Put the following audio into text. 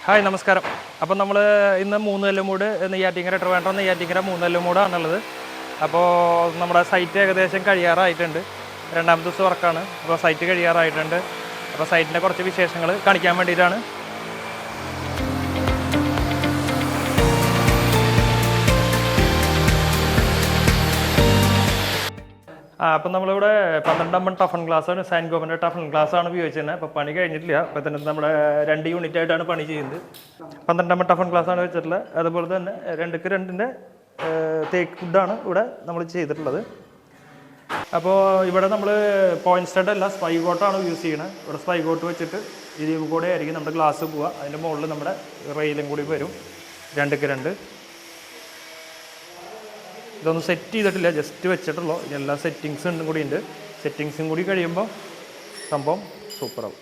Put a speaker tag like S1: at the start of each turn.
S1: Hi നമസ്കാരം. അപ്പോൾ നമ്മൾ ഇന്ന് മൂന്നുകല്ലുമൂട് നെയ്യാറ്റിൻകര ട്രിവാൻഡ്രം നെയ്യാറ്റിൻകര മൂന്നുകല്ലുമൂടാണുള്ളത്. അപ്പോൾ നമ്മുടെ സൈറ്റ് ഏകദേശം കഴിയാറായിട്ടുണ്ട്. രണ്ടാമത്തെ ദിവസം വർക്കാണ്. അപ്പോൾ സൈറ്റ് കഴിയാറായിട്ടുണ്ട്. അപ്പോൾ സൈറ്റിൻ്റെ കുറച്ച് വിശേഷങ്ങൾ കാണിക്കാൻ വേണ്ടിയിട്ടാണ്. അപ്പം നമ്മളിവിടെ 12 ടഫൺ ഗ്ലാസ്സാണ്, സൈൻ ഗോവൻ്റെ ടഫൺ ഗ്ലാസ്സാണ് ഉപയോഗിച്ചിരുന്നത്. അപ്പോൾ പണി കഴിഞ്ഞിട്ടില്ല. അപ്പോൾ തന്നെ നമ്മുടെ 2 യൂണിറ്റായിട്ടാണ് പണി ചെയ്യുന്നത്. 12 ടഫൺ ഗ്ലാസ്സാണ് വെച്ചിട്ടുള്ളത്. അതുപോലെ തന്നെ 2x2 തേക്ക് വുഡാണ് ഇവിടെ നമ്മൾ ചെയ്തിട്ടുള്ളത്. അപ്പോൾ ഇവിടെ നമ്മൾ പോയിന്റ് സ്റ്റഡ് അല്ല, സ്പൈ ഗോട്ടാണ് യൂസ് ചെയ്യണത്. ഇവിടെ സ്പൈ ഗോട്ട് വെച്ചിട്ട് ഇതിൽ കൂടെ ആയിരിക്കും നമ്മുടെ ഗ്ലാസ് പോവുക. അതിൻ്റെ മുകളിൽ നമ്മുടെ റെയിലും കൂടി വരും 2x2. ഇതൊന്നും സെറ്റ് ചെയ്തിട്ടില്ല, ജസ്റ്റ് വെച്ചിട്ടുള്ളൂ. എല്ലാ സെറ്റിങ്സും കൂടി ഉണ്ട്. സെറ്റിങ്സും കൂടി കഴിയുമ്പോൾ സംഭവം സൂപ്പറാവും.